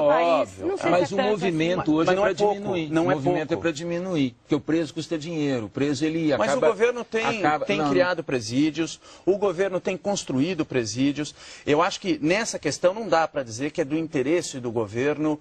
país óbvio. não seja Mas o tanto movimento assim. hoje é não para é pouco, diminuir. não O é movimento pouco. é para diminuir, porque o preso custa dinheiro. O preso, ele Mas acaba... o governo tem não, criado presídios, o governo tem construído presídios. Eu acho que nessa questão não dá para dizer que é do interesse do governo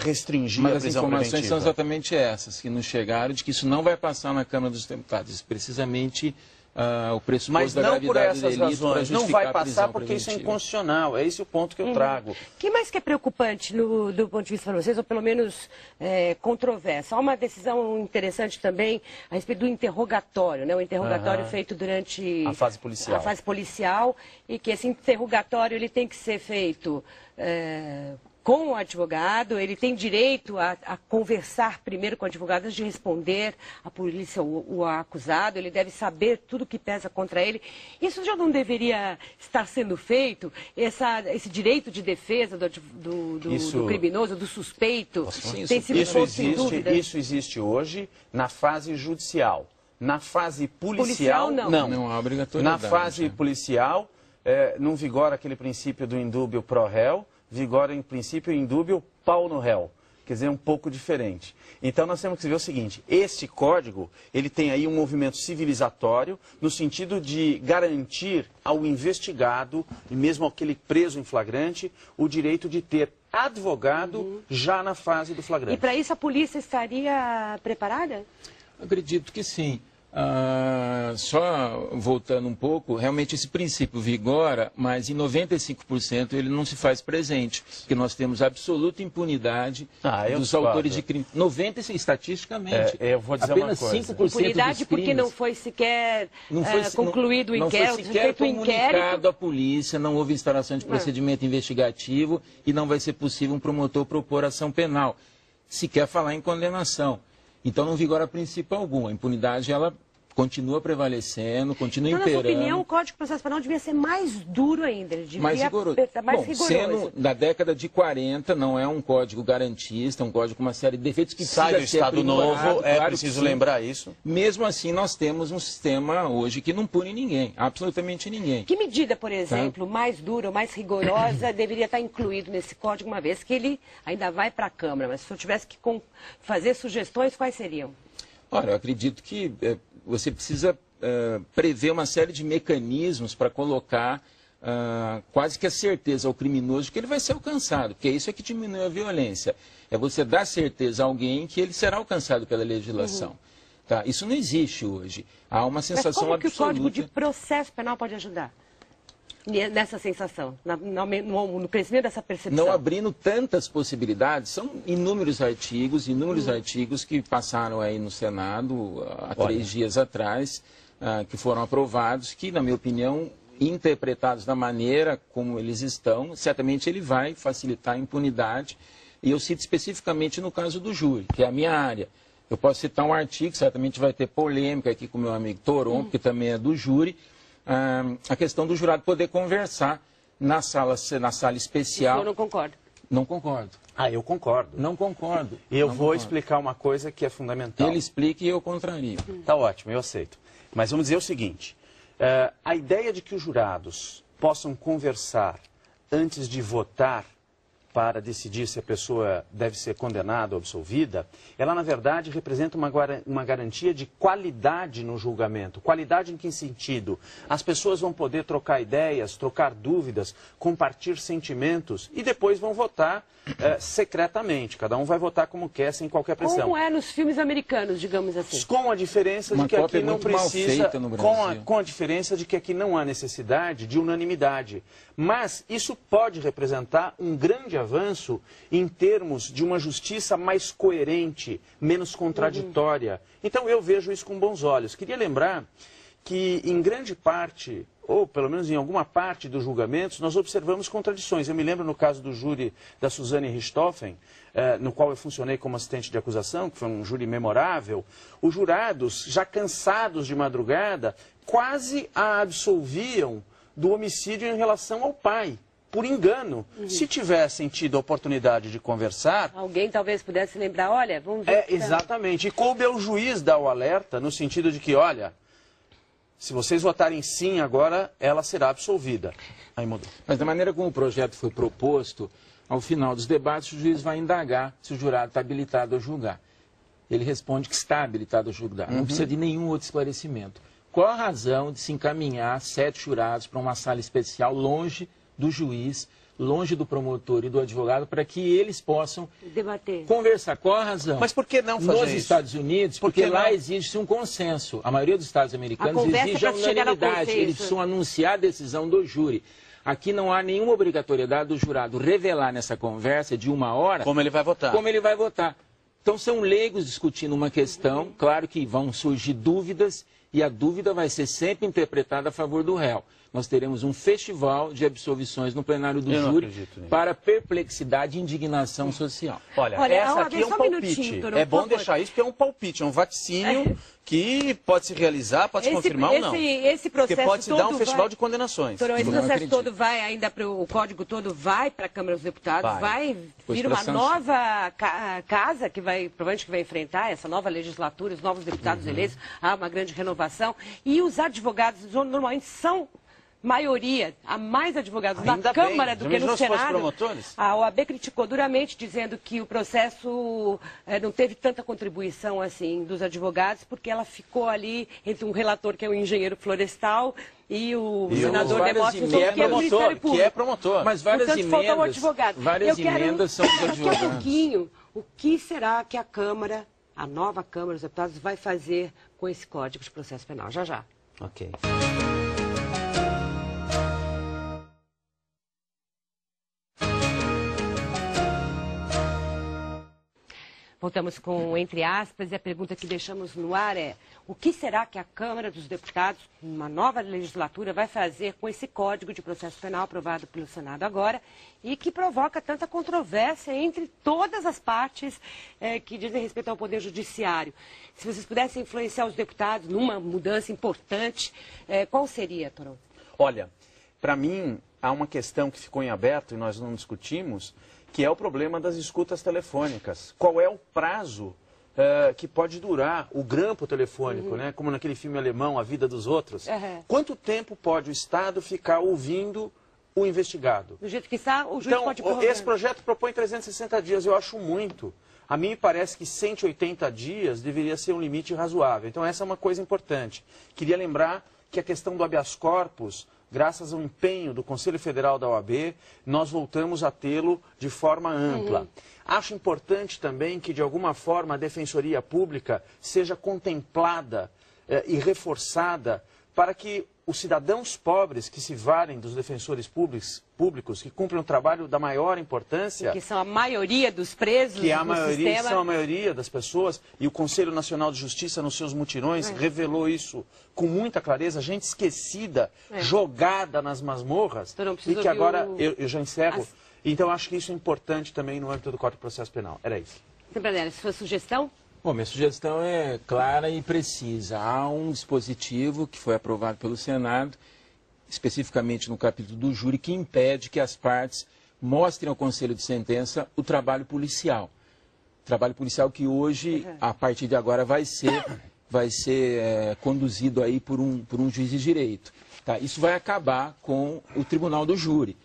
restringir Mas a as prisão informações preventiva. são exatamente essas, que nos chegaram, de que isso não vai passar na Câmara dos Deputados. Precisamente o pressuposto Mas da não por gravidade do essas delito para razões, não justificar vai a passar prisão porque isso é preventiva. inconstitucional, é esse o ponto que eu trago. O que mais que é preocupante do ponto de vista para vocês, ou pelo menos controverso? Há uma decisão interessante também a respeito do interrogatório, né? O interrogatório feito durante A fase policial. a fase policial, e que esse interrogatório ele tem que ser feito com o advogado, ele tem direito a conversar primeiro com o advogado antes de responder à polícia o acusado, ele deve saber tudo que pesa contra ele. Isso já não deveria estar sendo feito? Esse direito de defesa do criminoso, do suspeito, tem sido posto em dúvida? Isso existe hoje na fase judicial. Na fase policial, não. Não há obrigatoriedade. Na fase policial, não vigora aquele princípio do indúbio pro réu, vigora em princípio o indúbio pau no réu. Quer dizer, um pouco diferente. Então nós temos que ver o seguinte, este código, ele tem aí um movimento civilizatório no sentido de garantir ao investigado, e mesmo aquele preso em flagrante, o direito de ter advogado já na fase do flagrante. E para isso a polícia estaria preparada? Acredito que sim. Só voltando um pouco, realmente esse princípio vigora, mas em 95% ele não se faz presente, porque nós temos absoluta impunidade dos autores de crime. 95% estatisticamente. Eu vou dizer apenas uma coisa. 5% Impunidade dos porque crimes, não foi sequer concluído o inquérito, não foi sequer feito o comunicado inquérito. à polícia, não houve instalação de procedimento investigativo e não vai ser possível um promotor propor ação penal, sequer falar em condenação. Então não vigora princípio algum. A impunidade, ela continua prevalecendo, continua imperando. Na sua opinião, o Código de Processo Penal devia ser mais duro ainda, ele devia mais rigoroso. Mais rigoroso. Sendo da década de 40, não é um código garantista, é um código com uma série de defeitos que sai do Estado Novo, preciso lembrar isso. Mesmo assim, nós temos um sistema hoje que não pune ninguém, absolutamente ninguém. Que medida, por exemplo, mais dura ou mais rigorosa deveria estar incluído nesse código, uma vez que ele ainda vai para a Câmara? Mas se eu tivesse que fazer sugestões, quais seriam? Olha, eu acredito que você precisa prever uma série de mecanismos para colocar quase que a certeza ao criminoso de que ele vai ser alcançado, porque isso é que diminui a violência. É você dar certeza a alguém que ele será alcançado pela legislação. Tá? Isso não existe hoje. Há uma sensação absoluta... Mas como que o Código de Processo Penal pode ajudar nessa sensação, no crescimento dessa percepção? Não abrindo tantas possibilidades, são inúmeros artigos que passaram aí no Senado há 3 dias atrás, que foram aprovados, que, na minha opinião, interpretados da maneira como eles estão, certamente ele vai facilitar a impunidade. E eu cito especificamente no caso do júri, que é a minha área. Eu posso citar um artigo, certamente vai ter polêmica aqui com o meu amigo Toron, que também é do júri, a questão do jurado poder conversar na sala especial. Eu não concordo. Não concordo. Eu concordo. Não concordo. Eu vou explicar uma coisa que é fundamental. Ele explica e eu contrario. Tá ótimo, eu aceito. Mas vamos dizer o seguinte, a ideia de que os jurados possam conversar antes de votar para decidir se a pessoa deve ser condenada ou absolvida, ela, na verdade, representa uma garantia de qualidade no julgamento. Qualidade em que sentido? As pessoas vão poder trocar ideias, trocar dúvidas, compartilhar sentimentos e depois vão votar secretamente. Cada um vai votar como quer, sem qualquer pressão. Como é nos filmes americanos, digamos assim. Com a diferença de que aqui não precisa... Com a diferença de que aqui não há necessidade de unanimidade. Mas isso pode representar um grande avanço em termos de uma justiça mais coerente, menos contraditória. Então eu vejo isso com bons olhos. Queria lembrar que em grande parte, ou pelo menos em alguma parte dos julgamentos, nós observamos contradições. Eu me lembro no caso do júri da Suzane Richthofen, no qual eu funcionei como assistente de acusação, que foi um júri memorável. Os jurados, já cansados de madrugada, quase a absolviam do homicídio em relação ao pai, por engano. Se tivessem tido a oportunidade de conversar... Alguém talvez pudesse lembrar, olha, vamos ver... Exatamente. E coube ao juiz dar o alerta, no sentido de que, olha, se vocês votarem sim agora, ela será absolvida. Aí mudou. Mas da maneira como o projeto foi proposto, ao final dos debates, o juiz vai indagar se o jurado está habilitado a julgar. Ele responde que está habilitado a julgar, não precisa de nenhum outro esclarecimento. Qual a razão de se encaminhar 7 jurados para uma sala especial longe do juiz, longe do promotor e do advogado, para que eles possam debater, conversar? Qual a razão? Mas por que não fazer Nos isso? Estados Unidos, porque lá exige-se um consenso. A maioria dos estados americanos exige a unanimidade. Eles precisam anunciar a decisão do júri. Aqui não há nenhuma obrigatoriedade do jurado revelar nessa conversa de 1 hora como ele vai votar. Como ele vai votar. Então são leigos discutindo uma questão, claro que vão surgir dúvidas, e a dúvida vai ser sempre interpretada a favor do réu. Nós teremos um festival de absolvições no plenário do júri para perplexidade e indignação social. Olha essa aqui é um palpite. É bom deixar isso porque é um palpite, é um vaticínio que pode se realizar, pode se confirmar ou não. Esse processo porque pode se dar um festival de condenações. Esse processo todo vai ainda para o código todo vai para a Câmara dos Deputados, vai vir uma nova casa que vai provavelmente que vai enfrentar essa nova legislatura, os novos deputados eleitos, há uma grande renovação e os advogados normalmente são maioria, há mais advogados na Câmara do que no Senado. A OAB criticou duramente, dizendo que o processo não teve tanta contribuição assim dos advogados, porque ela ficou ali entre um relator que é o engenheiro florestal e o senador Demóstenes, que é o Ministério Público. Que é promotor. Mas várias emendas, falta o advogado. Emendas são dos advogados. Daqui a pouquinho, o que será que a Câmara, a nova Câmara dos Deputados, vai fazer com esse Código de Processo Penal? Já, já. Ok. Voltamos com entre aspas e a pergunta que deixamos no ar é: o que será que a Câmara dos Deputados, uma nova legislatura, vai fazer com esse Código de Processo Penal aprovado pelo Senado agora e que provoca tanta controvérsia entre todas as partes que dizem respeito ao Poder Judiciário? Se vocês pudessem influenciar os deputados numa mudança importante, qual seria, Torão? Olha, para mim, há uma questão que ficou em aberto e nós não discutimos, que é o problema das escutas telefônicas. Qual é o prazo que pode durar o grampo telefônico, né? Como naquele filme alemão, A Vida dos Outros? Quanto tempo pode o Estado ficar ouvindo o investigado? Do jeito que está, o juiz pode prorrogar. Esse projeto propõe 360 dias, eu acho muito. A mim me parece que 180 dias deveria ser um limite razoável. Então essa é uma coisa importante. Queria lembrar que a questão do habeas corpus, graças ao empenho do Conselho Federal da OAB, nós voltamos a tê-lo de forma ampla. Acho importante também que, de alguma forma, a Defensoria Pública seja contemplada e reforçada para que os cidadãos pobres que se valem dos defensores públicos, que cumprem um trabalho da maior importância... Que são a maioria dos presos que são a maioria das pessoas, e o Conselho Nacional de Justiça, nos seus mutirões, revelou isso com muita clareza, gente esquecida, jogada nas masmorras, e que agora, eu já encerro, então acho que isso é importante também no âmbito do Código de Processo Penal. Era isso. Sempre, sua sugestão? Bom, minha sugestão é clara e precisa. Há um dispositivo que foi aprovado pelo Senado, especificamente no capítulo do júri, que impede que as partes mostrem ao Conselho de Sentença o trabalho policial. Trabalho policial que hoje, a partir de agora, vai ser conduzido aí por um juiz de direito. Tá? Isso vai acabar com o Tribunal do Júri.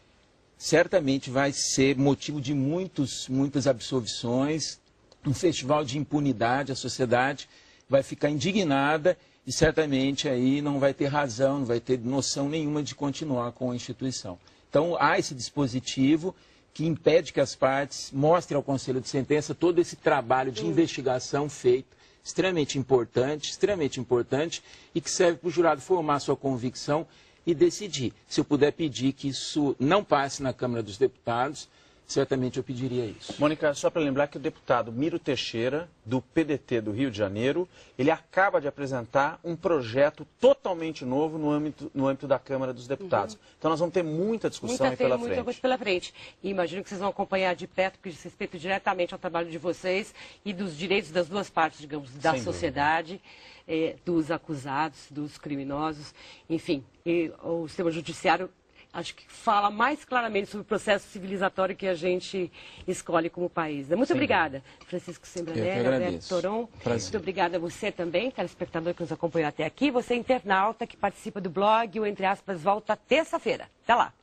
Certamente vai ser motivo de muitas absolvições, um festival de impunidade, a sociedade vai ficar indignada e certamente aí não vai ter razão, não vai ter noção nenhuma de continuar com a instituição. Então há esse dispositivo que impede que as partes mostrem ao Conselho de Sentença todo esse trabalho de investigação feito, extremamente importante e que serve para o jurado formar sua convicção e decidir. Se eu puder pedir que isso não passe na Câmara dos Deputados, certamente eu pediria isso. Mônica, só para lembrar que o deputado Miro Teixeira, do PDT do Rio de Janeiro, ele acaba de apresentar um projeto totalmente novo no âmbito da Câmara dos Deputados. Então nós vamos ter muita discussão aí pela frente. Muita coisa pela frente. E imagino que vocês vão acompanhar de perto, porque diz respeito diretamente ao trabalho de vocês e dos direitos das duas partes, digamos, da sociedade, dos acusados, dos criminosos, enfim. E o sistema judiciário acho que fala mais claramente sobre o processo civilizatório que a gente escolhe como país. Muito obrigada, Francisco Sembranelli, Alberto Torão. Muito obrigada a você também, telespectador que nos acompanhou até aqui. Você, internauta, que participa do blog, o Entre Aspas, volta terça-feira. Até lá.